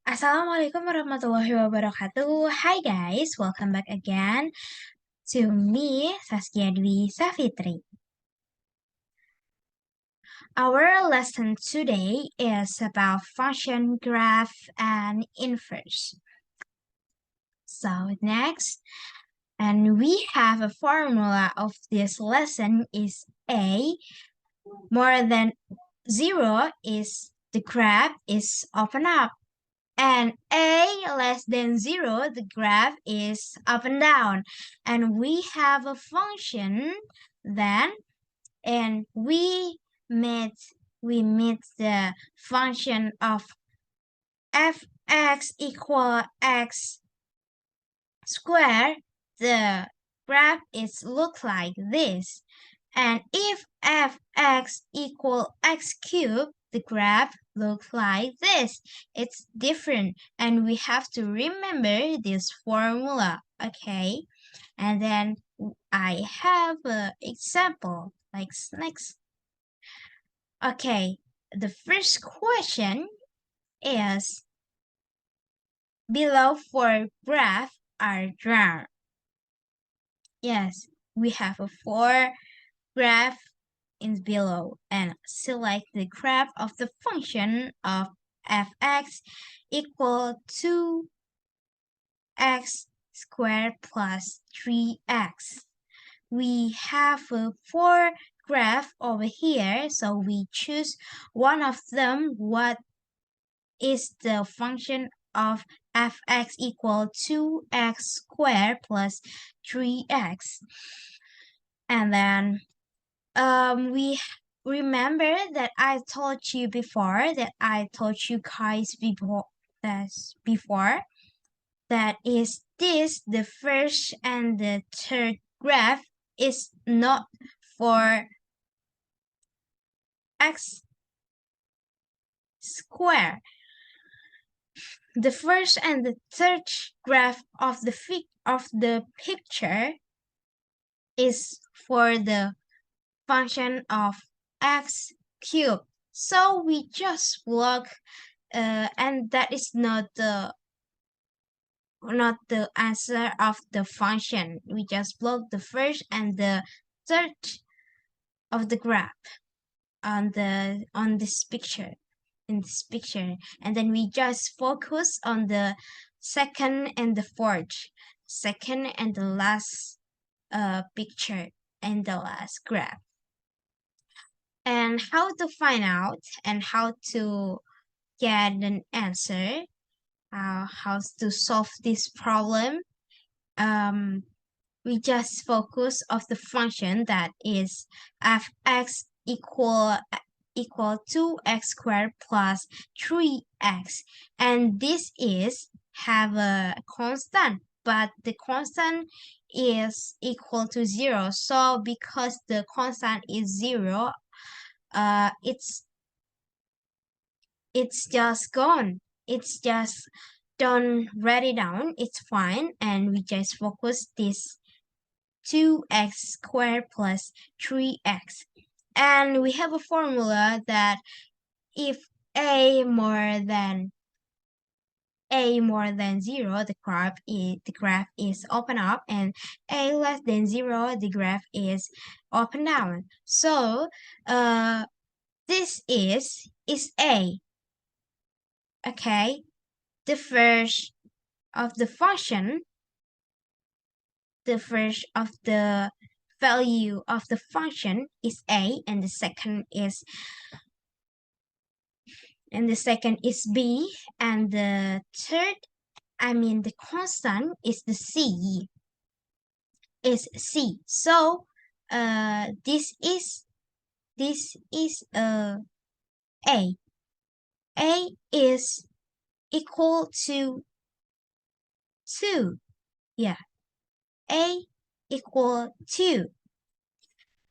Assalamualaikum warahmatullahi wabarakatuh. Hi guys, welcome back again to me, Saskia Dwi Safitri. Our lesson today is about function, graph, and inverse. So next, and we have a formula of this lesson is A more than 0 is the graph is open up. And A less than 0, the graph is up and down. And we have a function then, and we meet the function of fx equal x squared. The graph is look like this. And if fx equal x cubed, the graph looks like this. It's different, and we have to remember this formula, okay? And then I have an example like next. Okay, the first question is below 4 graph are drawn. Yes, we have a 4 graph in below and select the graph of the function of fx equal to x squared plus 3x. We have a 4 graph over here, so we choose one of them. What is the function of fx equal to x squared plus 3x? And then we remember that I told you guys before that is this the first and the third graph is not for x squared. The first and the third graph of the picture is for the function of x cubed. So we just block and that is not the answer of the function. We just block the first and the third of the graph on this picture, in this picture, and then we just focus on the second and the last picture and the last graph. And how to find out and how to get an answer, how to solve this problem, we just focus of the function that is fx equal to x squared plus 3x, and this is have a constant, but the constant is equal to 0. So because the constant is 0, it's just gone. It's just don't write it down. It's fine, and we just focus this 2x squared plus 3x. And we have a formula that if a more than 0, the graph is open up, and a less than 0, the graph is open down. So this is a. Okay, the first of the function, the first of the value of the function is a, and the second is b, and the third, the constant is the c. So this is a. A is equal to 2. Yeah, a equal 2.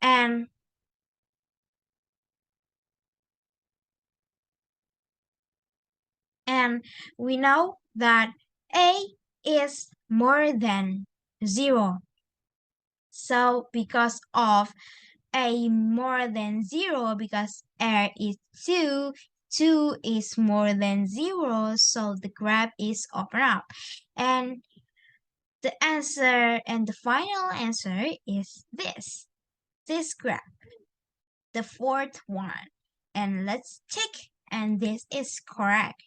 And we know that a is more than 0. So because of a more than 0, because r is 2, 2 is more than 0, so the graph is open up. And the answer and the final answer is this graph, the fourth one. And let's tick, and this is correct.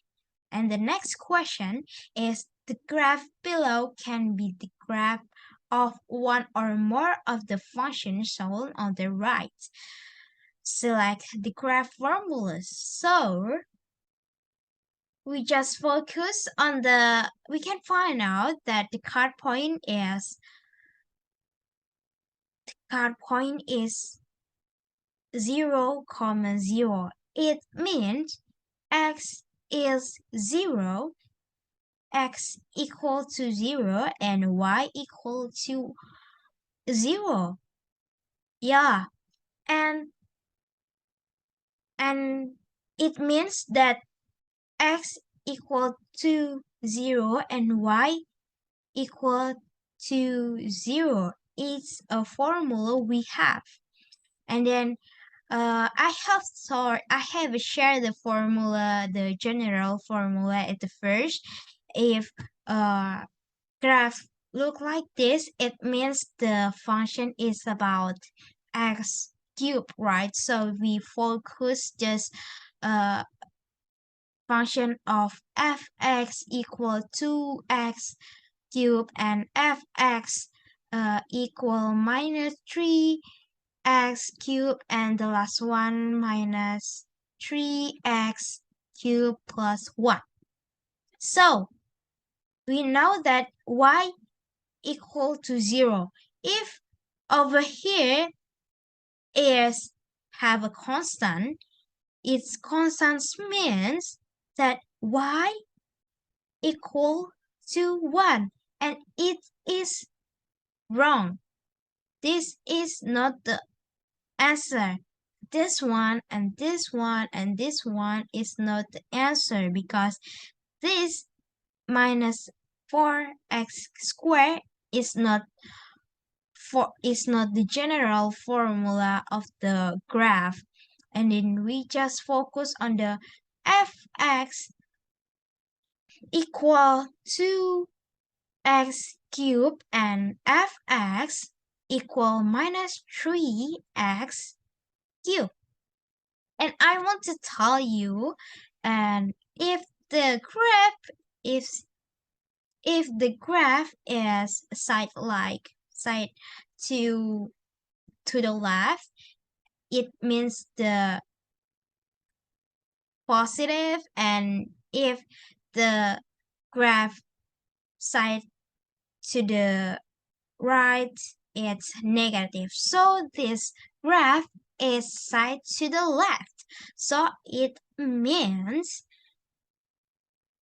And the next question is the graph below can be the graph of one or more of the functions shown on the right. Select the graph formulas. So we just focus on we can find out that the cut point is 0, 0. It means x is 0, x equal to 0, and y equal to 0. Yeah, and it means that x equal to 0 and y equal to 0. It's a formula we have. And then I have shared the formula, the general formula at the first. If graph look like this, it means the function is about x cubed, right? So we focus just function of fx equal 2x cubed and fx equal minus 3x cubed, and the last one minus 3x cubed plus 1. So we know that y equal to 0. If over here is have a constant, its constant means that y equal to 1, and it is wrong. This is not the answer. This one and this one and this one is not the answer, because this minus 4x squared is not the general formula of the graph. And then we just focus on the fx equal to x cubed and fx equal minus 3x cubed. And I want to tell you, and if the graph is side to the left, it means the positive, and if the graph side to the right, it's negative. So this graph is side to the left, so it means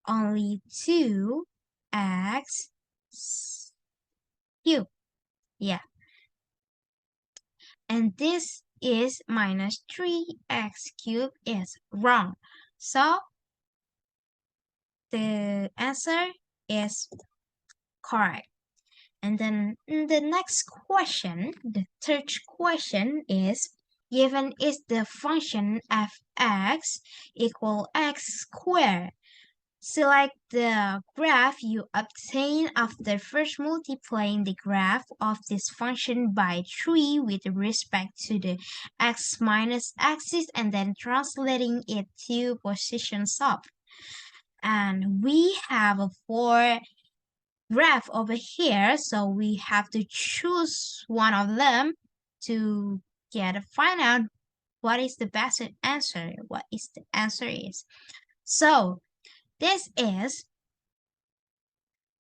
only 2x cubed. Yeah, and this is minus 3x cubed is wrong. So the answer is correct. And then the next question, the third question is, given is the function fx equal x squared. Select the graph you obtain after first multiplying the graph of this function by 3 with respect to the x minus axis and then translating it to positions up. And we have a 4 graph over here, so we have to choose one of them to find out what is the best answer, what is the answer is. So this is,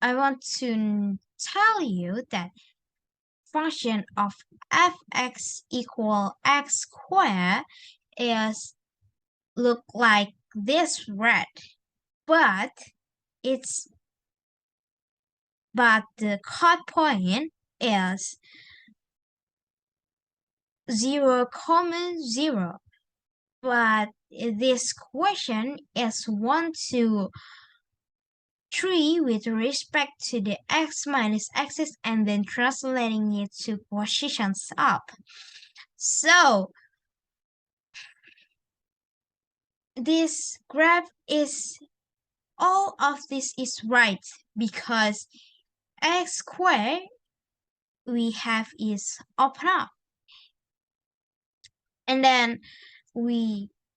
I want to tell you that function of fx equal x squared is look like this red, but the cut point is 0, 0. But this question is 1 to 3 with respect to the x minus axis and then translating it to positions up. So this graph is, all of this is right, because x squared we have is open up, and then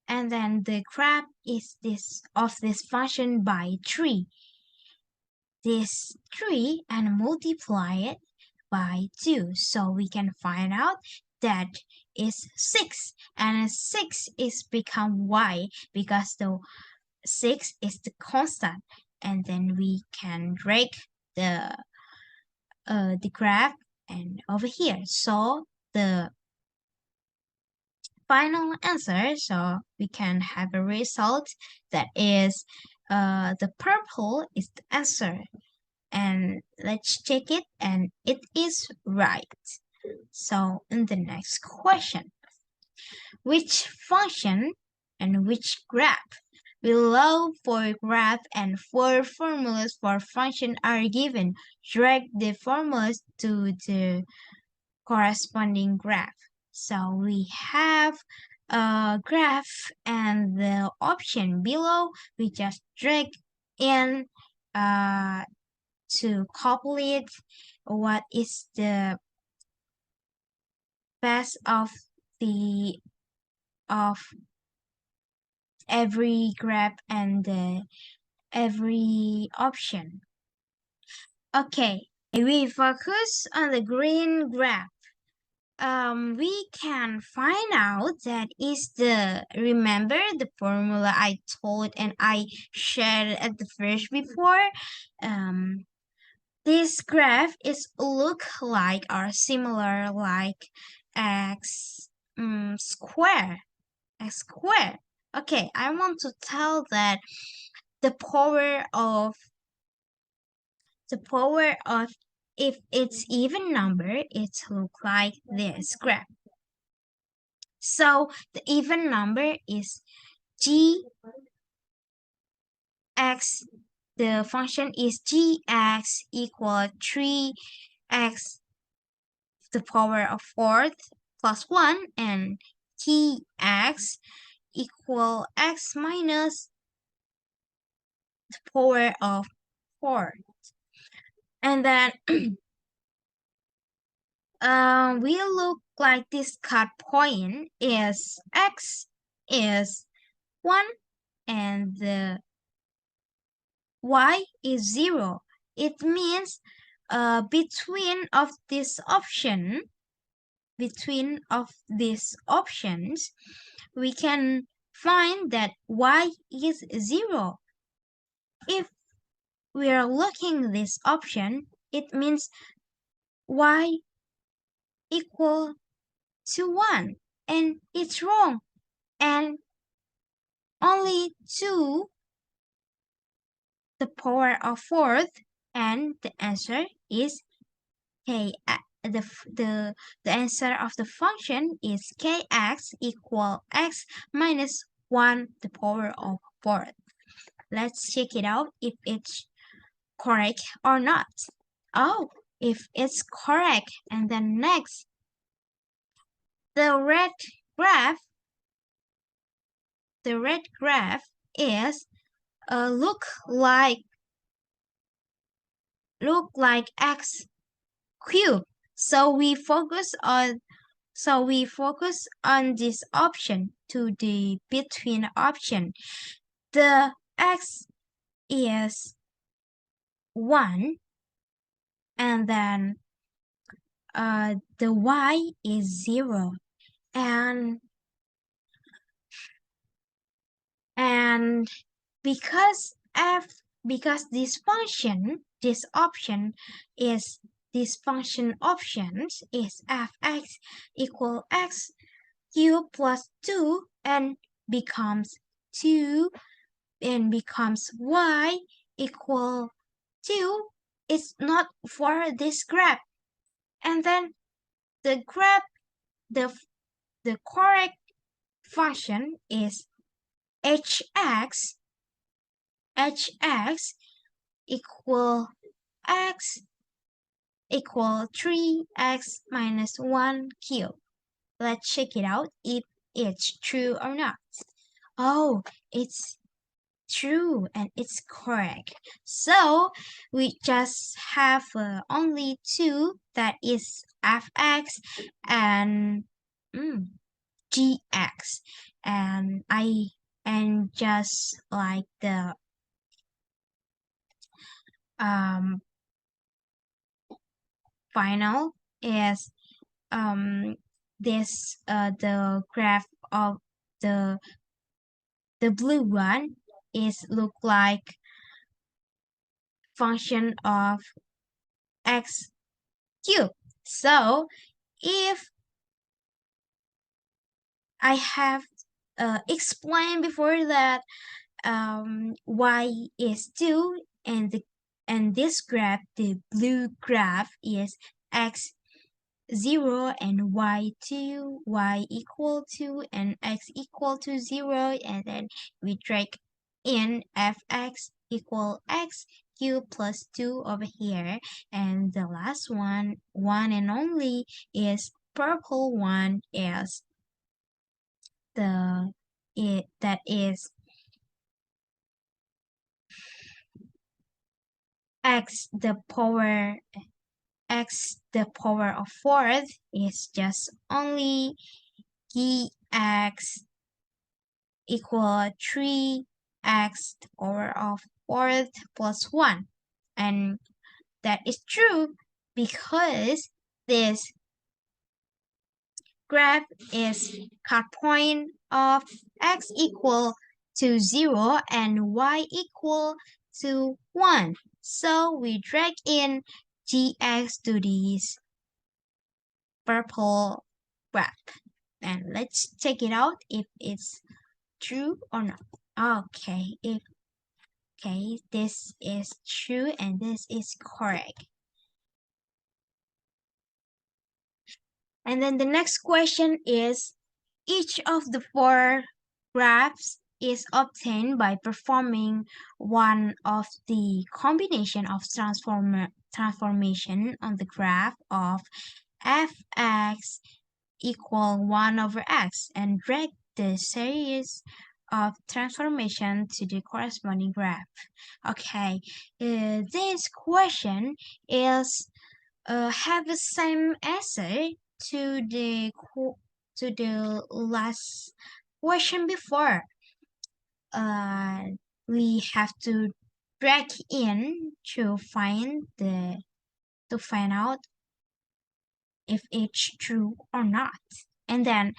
the graph is this of this function by 3, this 3, and multiply it by 2, so we can find out that is 6, and 6 is become y because the 6 is the constant, and then we can drag the graph and over here. So the final answer, so we can have a result that is the purple is the answer. And let's check it, and it is right. So in the next question, which function and which graph below for graph and 4 formulas for function are given? Drag the formulas to the corresponding graph. So we have a graph and the option below, we just drag in to calculate what is the best of every graph and every option. Okay, we focus on the green graph. We can find out that is the, remember the formula I told and I shared at the first before? This graph is look like or similar like x square. X square. Okay, I want to tell that the power of if it's even number, it look like this graph. So the even number is g x, the function is gx equal 3x the power of 4th plus 1, and tx equal x minus the power of 4. And then we look like this cut point is x is 1 and the y is 0. It means between of these options, we can find that y is 0. If we are looking this option, it means y equal to 1, and it's wrong, and only 2 the power of 4th, and the answer is k. The answer of the function is kx equal x minus 1 the power of 4th. Let's check it out if it's correct or not. Oh, if it's correct, and then next, the red graph is look like x cubed. So we focus on this option to the between option. The x is 1, and then the y is 0, and because this function options is fx equal x cubed plus 2 and becomes 2 and becomes y equal 2, it's not for this graph. And then the graph, the correct function is hx equal x equal 3x minus 1 cubed. Let's check it out if it's true or not. Oh, it's true and it's correct. So we just have only two, that is fx and gx, and just like the um final is this the graph of the blue one is look like function of x cubed. So if I have explained before that y is 2 and this graph, the blue graph, is x 0 and y2, y equal to and x equal to 0, and then we drag in fx equal x cubed plus 2 over here, and the last one and only, is purple one, is that is x the power of fourth, is just only x equal 3x the power of fourth plus 1. And that is true because this graph is cut point of x equal to 0 and y equal to 1. So we drag in gx to this purple graph. And let's check it out if it's true or not. Okay, this is true and this is correct. And then the next question is, each of the four graphs is obtained by performing one of the combination of transformation on the graph of fx equal 1 over x and drag the series of transformation to the corresponding graph. Okay, this question is have the same answer to the last question before. We have to drag in to find out if it's true or not. And then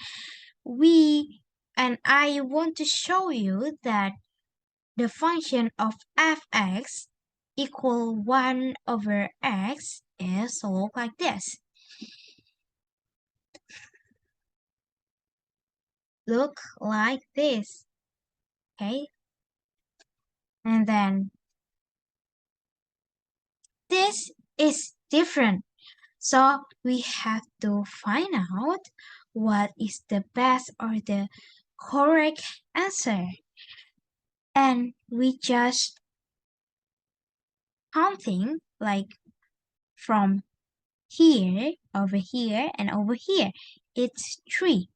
I want to show you that the function of fx equal 1 over x is look like this. Look like this. Okay. And then this is different. So we have to find out what is the best or the correct answer. And we just counting like from here, over here, and over here. It's 3.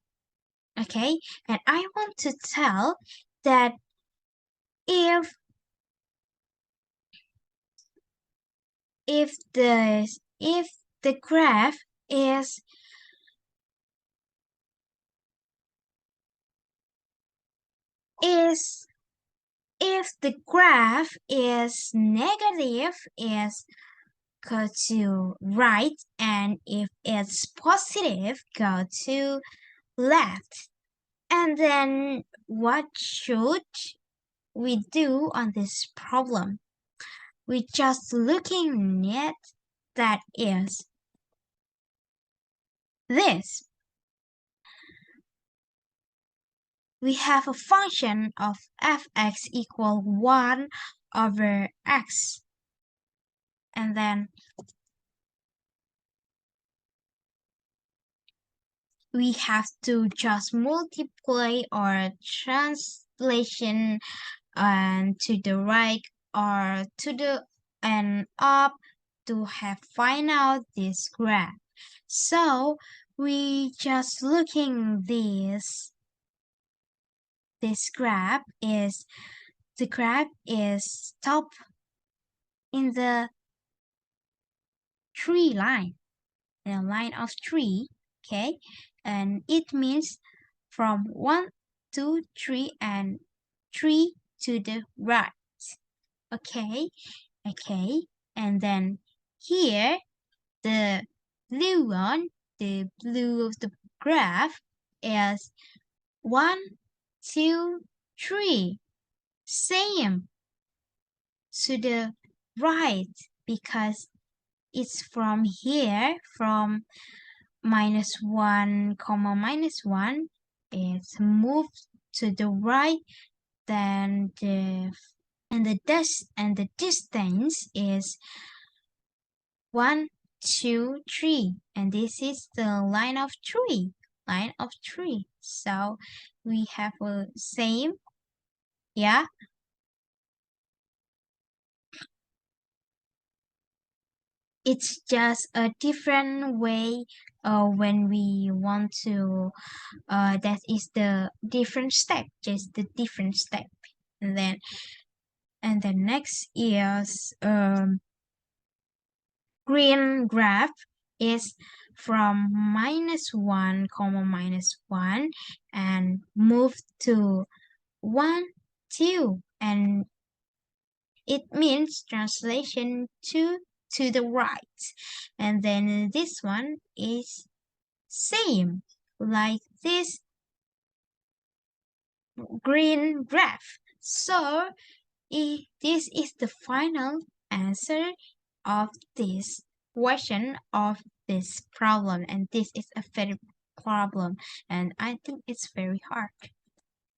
Okay, and I want to tell that if the graph is if the graph is negative, is go to right, and if it's positive, go to left. And then what should we do on this problem? We just looking at that is this. We have a function of fx equal 1 over x. And then we have to just multiply our translation and to the right or to the and up to have find out this graph. So we just looking this this graph is top in the tree line, the line of tree, okay? And it means from 1 to 3 and 3 to the right, okay? Okay, and then here the blue one, the blue of the graph is 1, 2, 3, same to the right because it's from here, from -1, -1, it's moved to the right, then the distance is 1, 2, 3, and this is the line of 3, So we have a same, yeah. It's just a different way when we want to, that is the different step, just the different step. And then next is green graph is from -1, -1 and move to 1, 2, and it means translation to the right. And then this one is same like this green graph. So this is the final answer of this question of this problem, and this is a very problem, and I think it's very hard.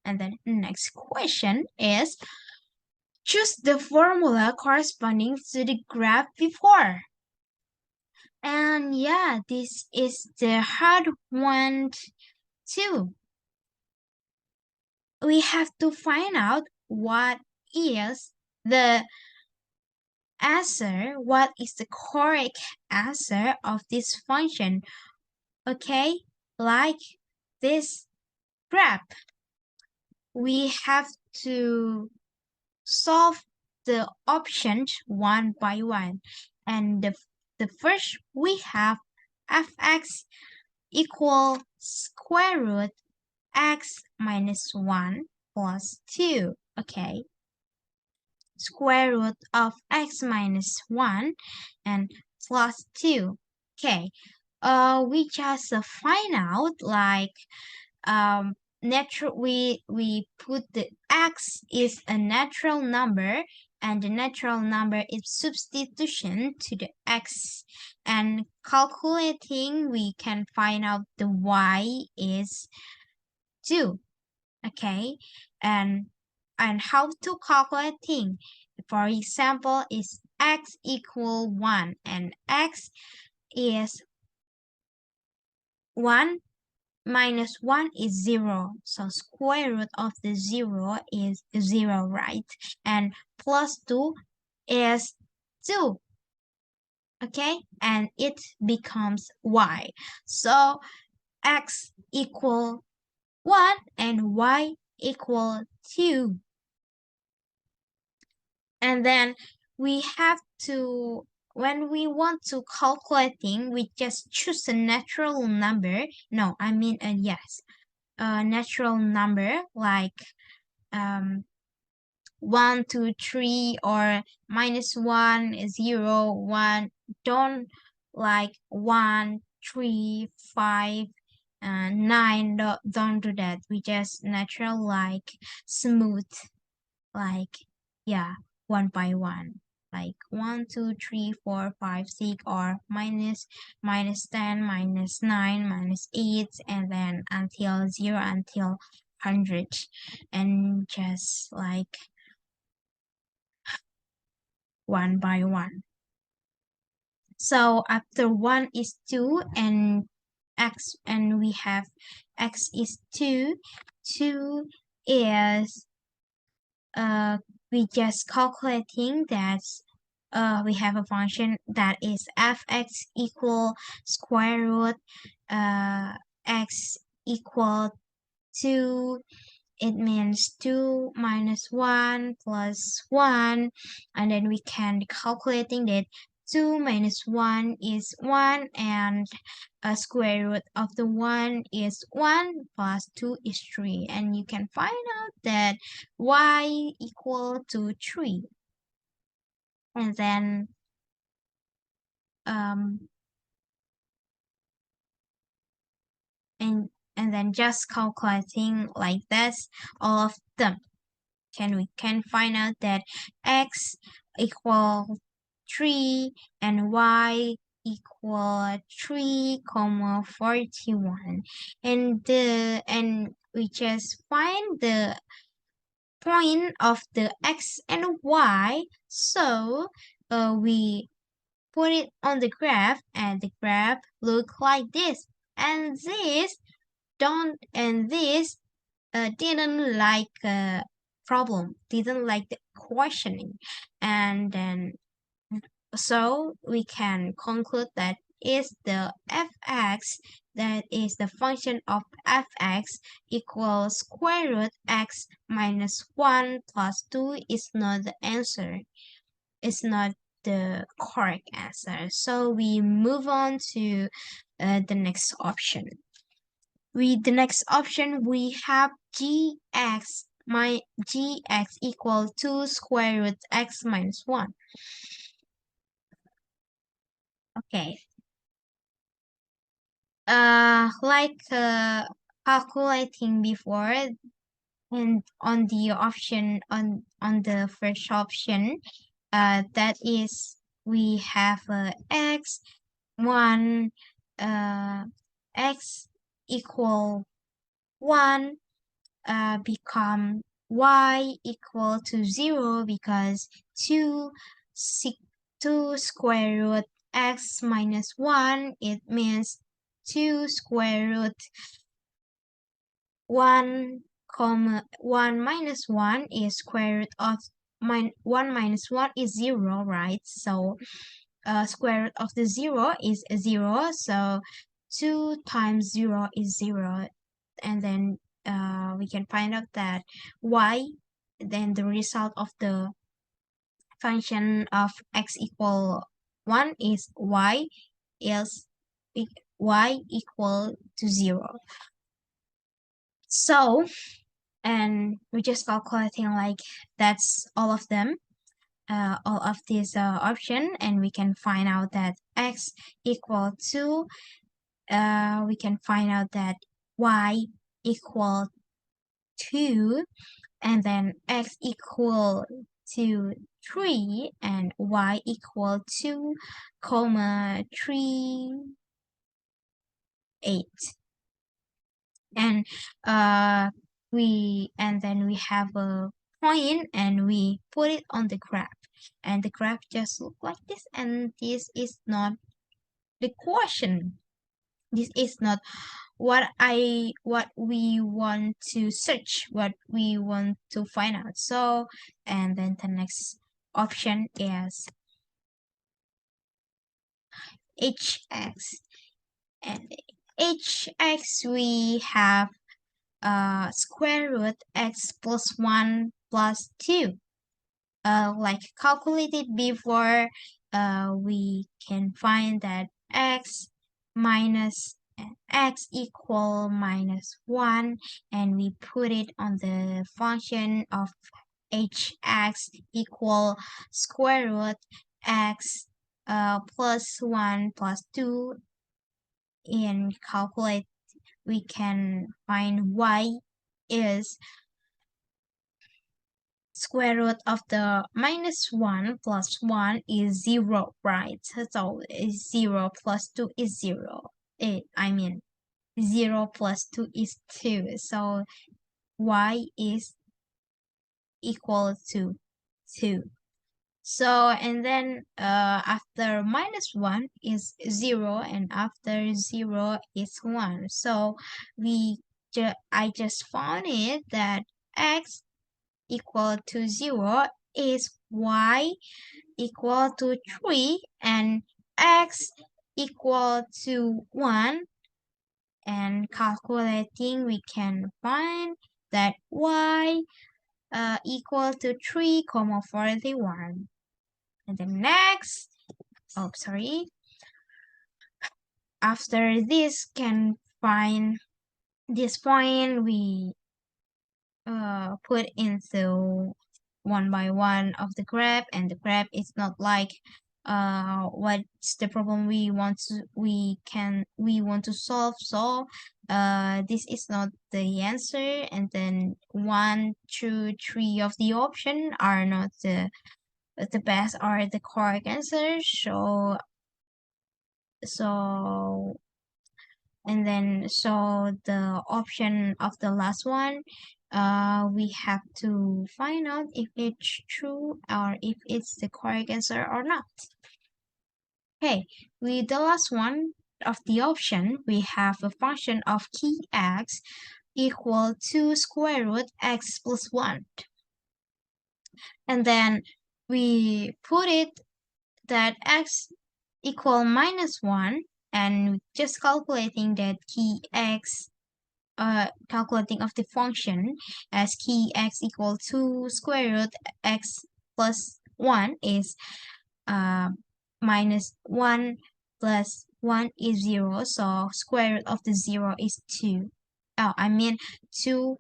And then next question is choose the formula corresponding to the graph before. And yeah, this is the hard one too. We have to find out what is the answer, what is the correct answer of this function. Okay, like this graph, we have to solve the options one by one. And the first we have fx equal square root x minus 1 plus 2. Okay, square root of x minus 1 and plus 2. Okay, we just find out like we put the x is a natural number, and the natural number is substitution to the x, and calculating we can find out the y is 2. Okay, and how to calculating, for example, is x equal 1 and x is 1 minus 1 is 0, so square root of the 0 is 0, right? And plus 2 is 2, okay? And it becomes y. So x equal 1 and y equal 2. And then we have to, when we want to calculating, we just choose a natural number. No, I mean, yes, a natural number like 1, 2, 3, or -1, 0, 1. Don't like 1, 3, 5, 9. Don't do that. We just natural, like smooth, like, yeah, one by one, like 1, 2, 3, 4, 5, 6, or -10, -9, -8, and then until 0, until 100, and just like one by one. So after 1 is 2 and x, and we have x is 2, 2 is we just calculating that we have a function that is fx equal square root x equal 2 it means 2 minus 1 plus 1, and then we can calculating that 2 minus 1 is 1, and a square root of the 1 is 1 plus 2 is 3, and you can find out that y equal to 3. And then and then just calculating like this, all of them, we can find out that x equal 3 and y equal 3 comma 41, and we just find the point of the x and y. So we put it on the graph, and the graph look like this, and this didn't like problem, didn't like the questioning, and then so we can conclude that is the fx, that is the function of fx equals square root x minus 1 plus 2 is not the answer. It's not the correct answer. So we move on to the next option. With the next option, we have gx equal to square root x minus 1. Okay. Like calculating before, and on the option on the first option, that is we have x 1 x equal 1 become y equal to 0 because 2 square root x minus 1, it means 2 square root 1 comma 1 minus 1 is square root of 1 minus 1 is 0, right? So square root of the 0 is 0, so 2 times 0 is 0, and then we can find out that y, then the result of the function of x equal 1 is y equal to 0. So, and we're just calculating like that's all of them, all of these option, and we can find out that x equal to we can find out that y equal 2, and then x equal to 3, and y equal to comma 3 8. And then we have a point, and we put it on the graph, and the graph just look like this, and this is not the question. This is not what we want to search, what we want to find out. So, and then the next option is hx, and hx we have square root x plus 1 plus 2. Like calculated before, we can find that x equal minus 1, and we put it on the function of hx equal square root x plus 1 plus 2, and calculate, we can find y is square root of the minus 1 plus 1 is 0, right? So 0 plus 2 is 0. 0 plus 2 is 2. So y is equal to 2. So, and then after minus 1 is 0, and after 0 is 1. So I just found it that x equal to 0 is y equal to 3, and x equal to 1, and calculating we can find that y equal to 3,41. And then next, after this can find this point, we put into one by one of the graph, and the graph is not like what's the problem we want to solve. So this is not the answer, and then 1, 2, 3 of the option are not the best or the correct answer. So and then so the option of the last one, we have to find out if it's true or if it's the correct answer or not. Okay, with the last one of the option, we have a function of key x equal to square root x plus 1. And then we put it that x equal -1, and just calculating that key x, calculating of the function as key x equal to square root x plus 1 is -1 plus 1 is 0, so square root of the 0 is 2. 2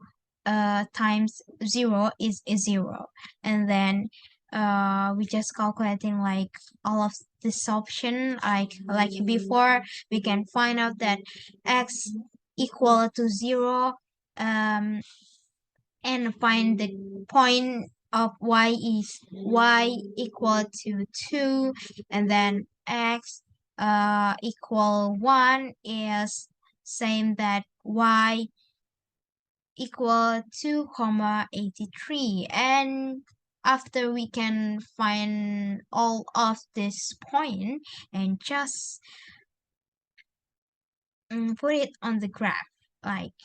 times 0 is 0. And then we just calculating like all of this option, like before, we can find out that x equal to 0, and find the point of y is y equal to 2, and then x equal 1 is same that y equal 2,83. And after we can find all of this point and just put it on the graph, like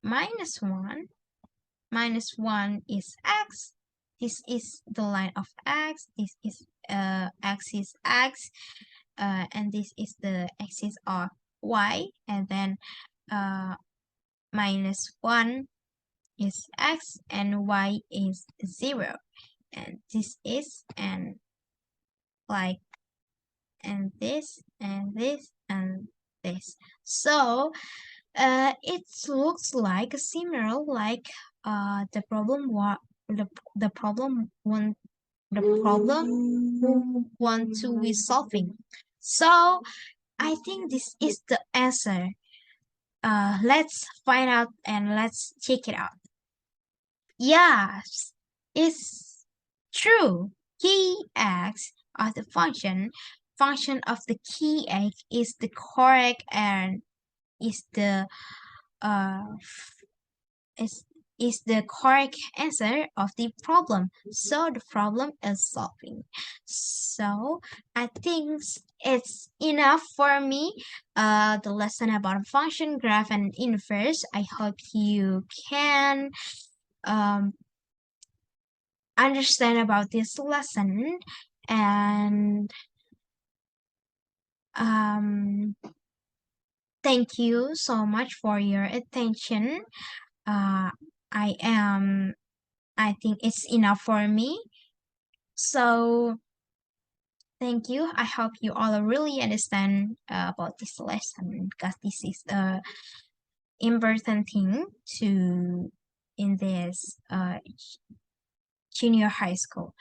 -1 is x, this is the line of x, this is axis x, and this is the axis of y, and then -1 is x and y is 0, and this is and like and this and this and this. So it looks like similar like the problem the problem who want to be solving. So I think this is the answer. Let's find out and let's check it out. Yes, it's true. Key x of the function of the key x is the correct and is the uh is the correct answer of the problem. So the problem is solving. So I think it's enough for me. The lesson about function, graph, and inverse. I hope you can understand about this lesson, and thank you so much for your attention. I think it's enough for me. So thank you. I hope you all really understand about this lesson, because this is the important thing to in this junior high school.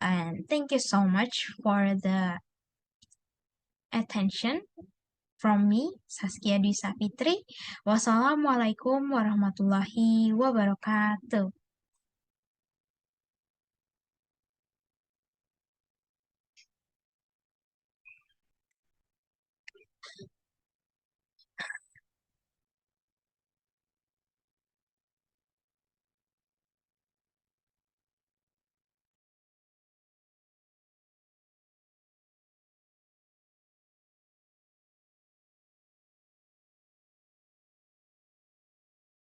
And thank you so much for the attention from me, Saskia Dwi Safitri. Wassalamualaikum warahmatullahi wabarakatuh.